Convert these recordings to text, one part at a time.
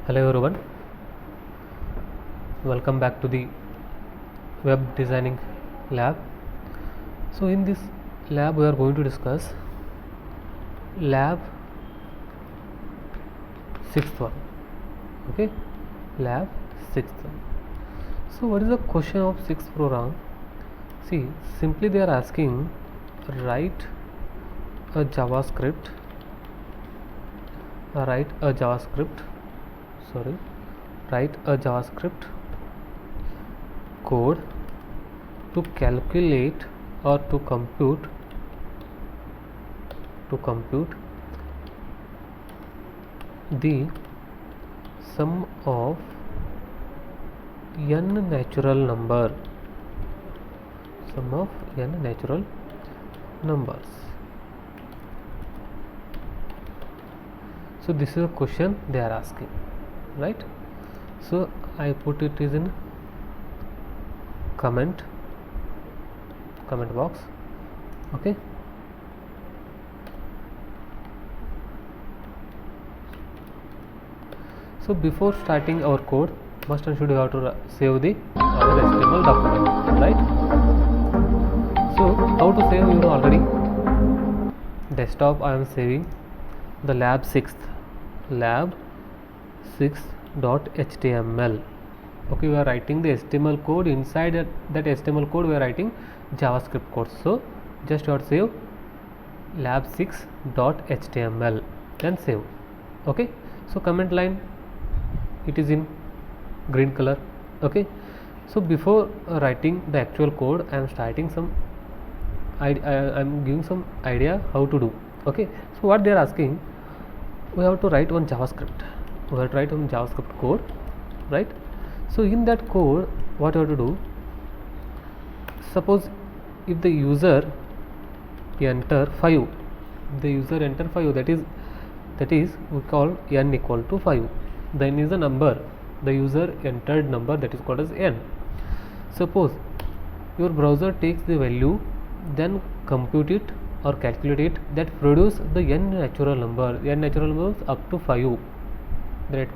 Hello everyone, welcome back to the web designing lab. So in this lab we are going to discuss lab 6th one. Okay, lab 6th one. So what is the question of 6th program? See, simply they are asking write a JavaScript write a JavaScript code to calculate or to compute the sum of n natural numbers. So this is a question they are asking, right? So I put it is in comment box. Okay, so before starting our code, must and should you have to save the our HTML document, right? So how to save, you know already. Desktop I am saving the lab 6.html. Okay, we are writing the HTML code. Inside that HTML code we are writing JavaScript code. So just you have to save lab 6.html, then save. Okay, so comment line it is in green color. Okay, so before writing the actual code I am starting some I am giving some idea how to do. Okay, so what they are asking, we have to write one JavaScript. We have to write one JavaScript code, right? So in that code, what you have to do? Suppose if the user enter 5, that is we call n equal to 5. Then is the number, the user entered number, that is called as n. Suppose your browser takes the value, then compute it or calculate it, that produce the n natural numbers up to 5 that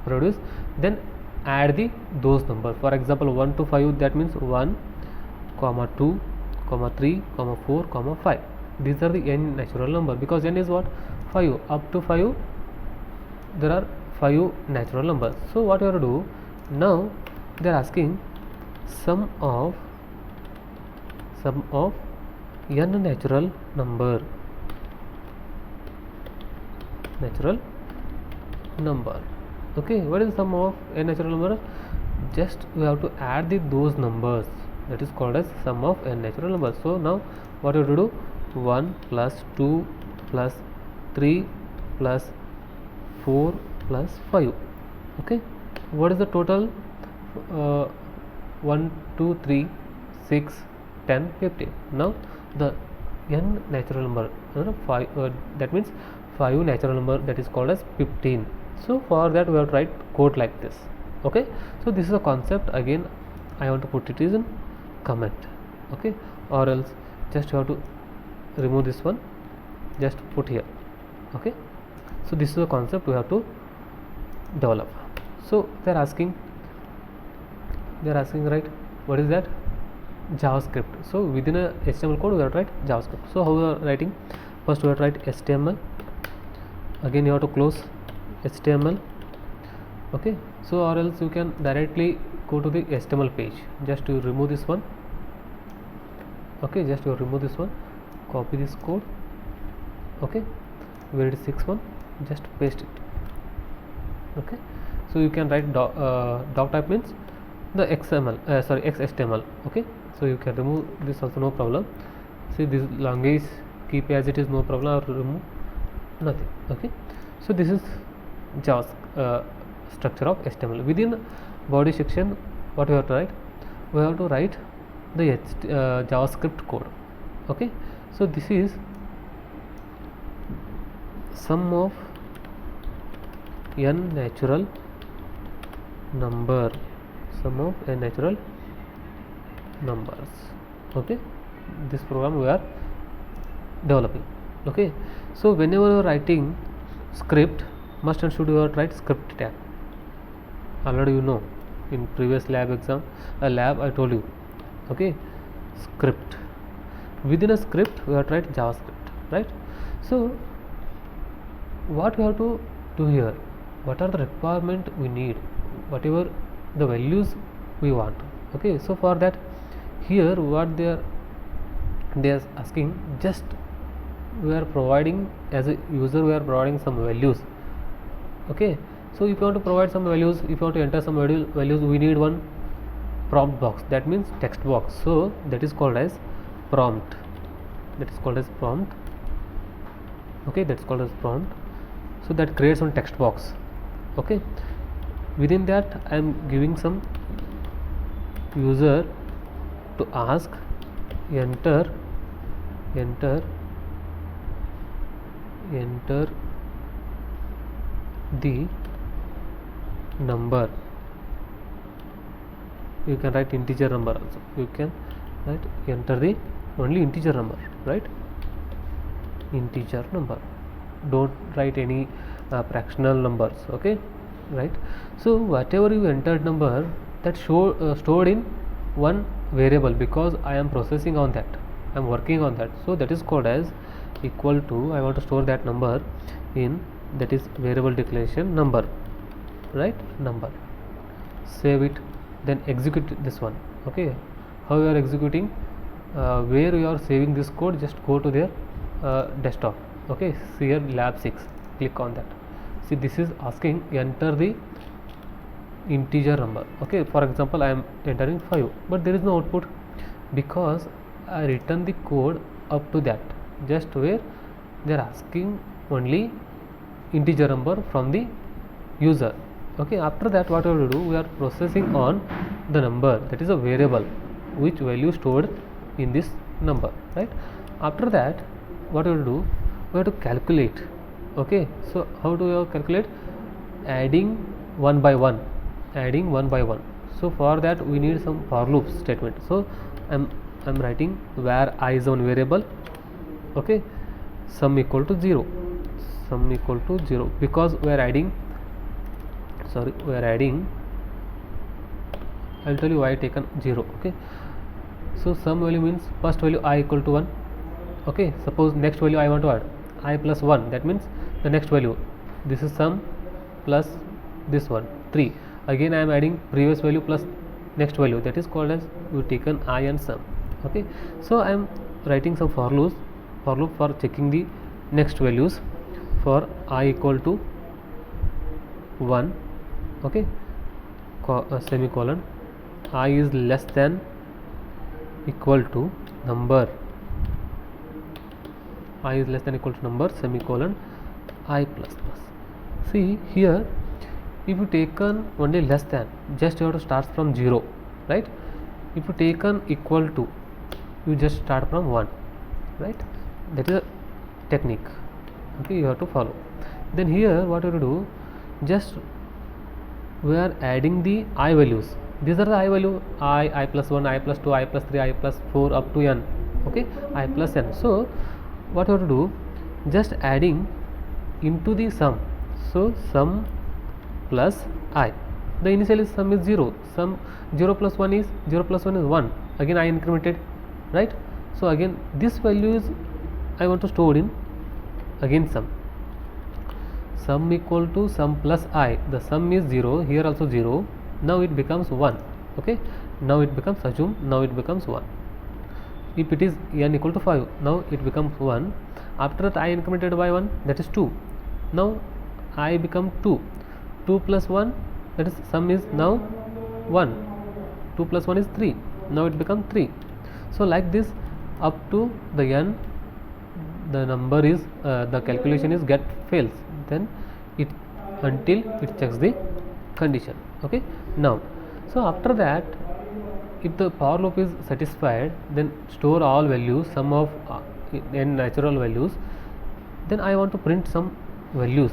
produce, then add those numbers. For example, 1 to 5, that means 1, 2, 3, 4, 5. These are the n natural number, because n is what? 5. Up to 5 there are 5 natural numbers. So what you have to do now, they are asking sum of n natural number. Okay, what is the sum of n natural number? Just we have to add those numbers, that is called as sum of n natural numbers. So now what you have to do? 1 plus 2 plus 3 plus 4 plus 5. Okay, what is the total? 1 2 3 6 10 15. Now the n natural number 5, that means 5 natural number, that is called as 15. So for that we have to write code like this. Okay, so this is a concept. Again I want to put it is in comment. Okay, or else just you have to remove this one, just put here. Okay, so this is a concept we have to develop. So they are asking right, what is that? JavaScript. So within a HTML code we have to write JavaScript. So how we are writing? First we have to write HTML, again you have to close HTML. Okay, so or else you can directly go to the HTML page. Just to remove this one. Okay, just you remove this one, copy this code. Okay, where it is 6 one, just paste it. Okay, so you can write doc type means the XHTML. Okay, so you can remove this also, no problem. See, this language keep as it is, no problem, or remove nothing. Okay, so this is structure of HTML. Within body section, what we have to write? We have to write the JavaScript code. Okay, so this is sum of n natural number, Okay, this program we are developing. Okay, so whenever you are writing script, must and should you write script tag. already you know in previous lab exam lab I told you. Okay, script. Within a script we have to write JavaScript, right? So what we have to do here, what are the requirement we need, whatever the values we want. Okay, so for that here what they are asking, just we are providing as a user, we are providing some values. Okay, so if you want to provide some values, if you want to enter some values, we need one prompt box, that means text box. So that is called as prompt, okay, that's called as prompt. So that creates one text box. Okay, within that I am giving some user to ask enter the number. You can write integer number also, you can write enter the only integer number, right? Integer number, don't write any fractional numbers. Okay, right? So whatever you entered number, that stored in one variable, because I am processing on that, I am working on that. So that is called as equal to, I want to store that number in, that is variable declaration number, right? Number, save it, then execute this one. Okay, how you are executing, where you are saving this code, just go to their desktop. Okay, see here lab 6, click on that. See, this is asking enter the integer number. Okay, for example I am entering 5, but there is no output because I written the code up to that, just where they are asking only integer number from the user. Okay, after that what we will do, we are processing on the number, that is a variable which value stored in this number, right? After that what we will do, we have to calculate. Okay, so how do you calculate? Adding one by one. So for that we need some for loop statement. So I'm writing where I is one variable. Okay, sum equal to 0, because we are adding, I'll tell you why I taken 0. Okay, so sum value means first value I equal to 1. Okay, suppose next value I want to add I plus 1, that means the next value, this is sum plus this one 3, again I am adding previous value plus next value, that is called as we taken I and sum. Okay, so I am writing some for loop for checking the next values. For I equal to 1, okay, semicolon, I is less than equal to number, I is less than equal to number, semicolon, I plus plus. See here, if you taken only less than, just you have to start from 0, right? If you taken equal to, you just start from 1, right? That is a technique. Okay, you have to follow. Then here what you have to do, just we are adding the I values. These are the I value, I plus 1, I plus 2, I plus 3, I plus 4 up to n. Okay, I plus n. So what you have to do, just adding into the sum. So sum plus I, the initial sum is 0, sum 0 plus 1 is 1, again I incremented, right? So again this value is I want to store in, again sum equal to sum plus I, the sum is 0, here also 0, now it becomes 1. Okay, now it becomes, assume now it becomes 1. If it is n equal to 5, now it becomes 1. After that I incremented by 1, that is 2, now I become 2 plus 1, that is sum is now 1, 2 plus 1 is 3, now it becomes 3. So like this up to the n, the number is the calculation is get fails, then it until it checks the condition. Okay, now so after that, if the for loop is satisfied, then store all values, sum of n natural values. Then I want to print some values.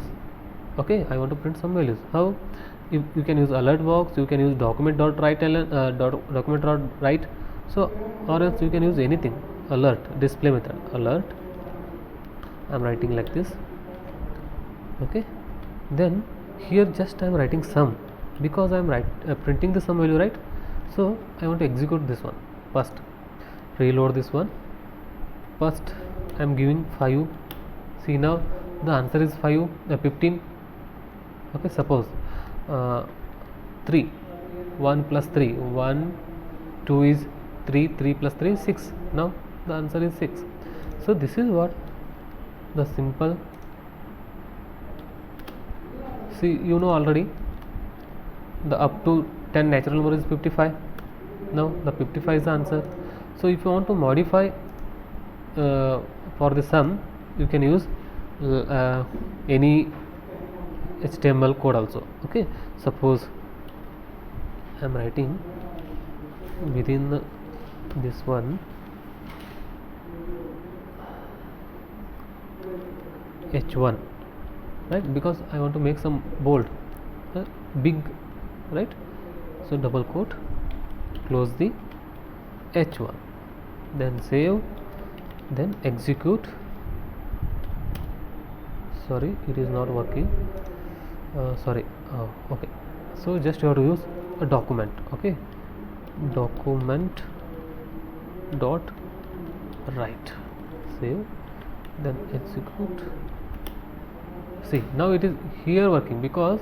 Okay, I want to print some values. How? If you can use alert box, you can use document.write, document.write. So or else you can use anything. Alert display method, alert, I am writing like this. Okay, then here just I am writing sum. because I am printing the sum value, right? So I want to execute this one first. Reload this one. First I am giving 5. See, now the answer is 15. Okay, suppose 3, 1 plus 3, 1, 2 is 3, 3 plus 3 is 6. Now the answer is 6. So this is what the simple. See, you know already the up to 10 natural number is 55. Now the 55 is the answer. So if you want to modify for the sum, you can use any HTML code also. Okay, suppose I am writing within this one H1, right, because I want to make some bold, big, right? So double quote, close the H1, then save, then execute. Sorry, it is not working. Okay, so just you have to use a document. Okay, document dot write, save, then execute. See, now it is here working, because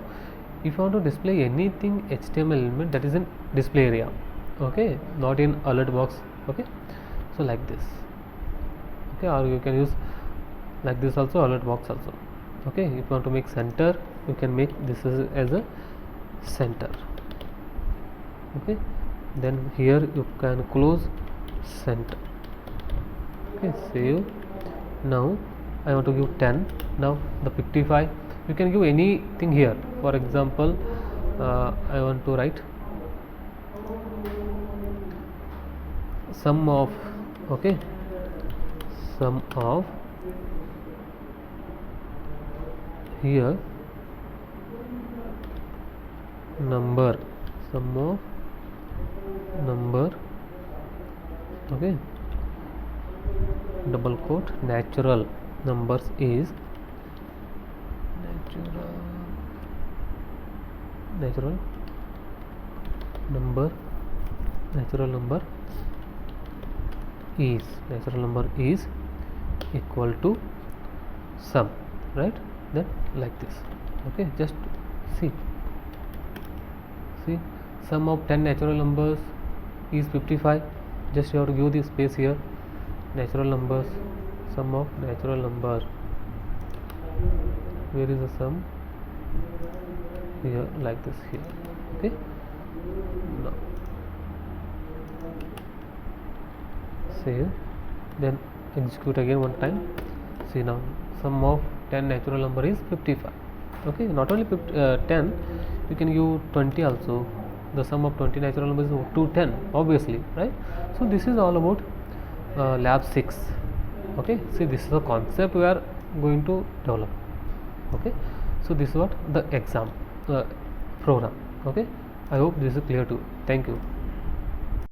if you want to display anything HTML element, that is in display area, okay, not in alert box. Okay, so like this. Okay, or you can use like this also, alert box also. Okay, if you want to make center, you can make this as a center. Okay, then here you can close center. Okay, save. Now I want to give 10. Now the 55, you can give anything here. For example, I want to write sum of, okay, sum of here number, sum of number, okay, double quote, natural numbers is natural number is equal to sum, right? Then like this. Okay, just see sum of 10 natural numbers is 55. Just you have to give the space here, natural numbers, sum of natural number. Where is the sum? Here, like this here. Okay, now save, then execute again one time. See, now sum of 10 natural number is 55. Okay, not only 10, you can give 20 also. The sum of 20 natural numbers is 210, obviously, right? So this is all about lab 6. Okay, see, this is the concept we are going to develop. Okay, so this is what the exam program. Okay, I hope this is clear too. Thank you.